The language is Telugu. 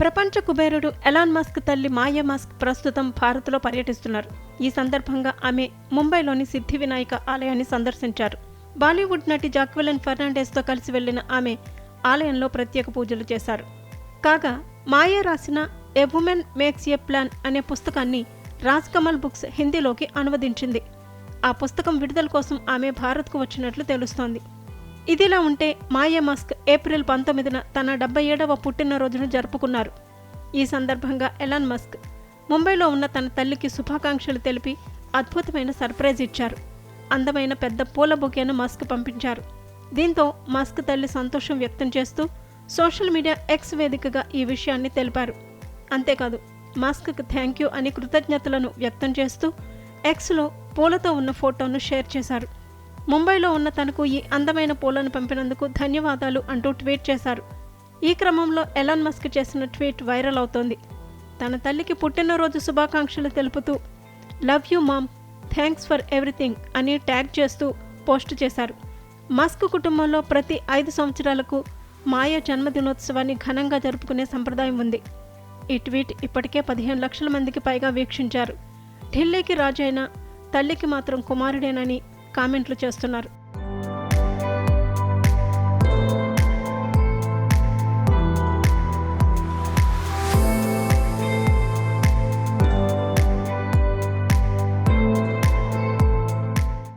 ప్రపంచ కుబేరుడు ఎలాన్ మస్క్ తల్లి మాయా మస్క్ ప్రస్తుతం భారత్లో పర్యటిస్తున్నారు. ఈ సందర్భంగా ఆమె ముంబైలోని సిద్ధి వినాయక ఆలయాన్ని సందర్శించారు. బాలీవుడ్ నటి జాక్వెలిన్ ఫెర్నాండెస్తో కలిసి వెళ్లిన ఆమె ఆలయంలో ప్రత్యేక పూజలు చేశారు. కాగా మాయా రాసిన a women makes a plan అనే పుస్తకాన్ని రాజ్ కమల్ బుక్స్ హిందీలోకి అనువదించింది. ఆ పుస్తకం విడుదల కోసం ఆమె భారత్కు వచ్చినట్లు తెలుస్తోంది. ఇదిలా ఉంటే మాయా మస్క్ ఏప్రిల్ 19న తన 77వ పుట్టినరోజును జరుపుకున్నారు. ఈ సందర్భంగా ఎలాన్ మస్క్ ముంబైలో ఉన్న తన తల్లికి శుభాకాంక్షలు తెలిపి అద్భుతమైన సర్ప్రైజ్ ఇచ్చారు. అందమైన పెద్ద పూల బొకేను మస్క్ పంపించారు. దీంతో మస్క్ తల్లి సంతోషం వ్యక్తం చేస్తూ సోషల్ మీడియా ఎక్స్ వేదికగా ఈ విషయాన్ని తెలిపారు. అంతేకాదు మస్క్కి థ్యాంక్ యూ అని కృతజ్ఞతలను వ్యక్తం చేస్తూ ఎక్స్లో పూలతో ఉన్న ఫోటోను షేర్ చేశారు. ముంబైలో ఉన్న తనకు ఈ అందమైన పూలను పంపినందుకు ధన్యవాదాలు అంటూ ట్వీట్ చేశారు. ఈ క్రమంలో ఎలాన్ మస్క్ చేసిన ట్వీట్ వైరల్ అవుతోంది. తన తల్లికి పుట్టినరోజు శుభాకాంక్షలు తెలుపుతూ love you mom, thanks for everything అని ట్యాగ్ చేస్తూ పోస్టు చేశారు. మస్క్ కుటుంబంలో ప్రతి 5 సంవత్సరాలకు మాయా జన్మదినోత్సవాన్ని ఘనంగా జరుపుకునే సంప్రదాయం ఉంది. ఈ ట్వీట్ ఇప్పటికే 15 లక్షల మందికి పైగా వీక్షించారు. ఢిల్లీకి రాజైన తల్లికి మాత్రం కుమారుడేనని కామెంట్లు చేస్తున్నారు.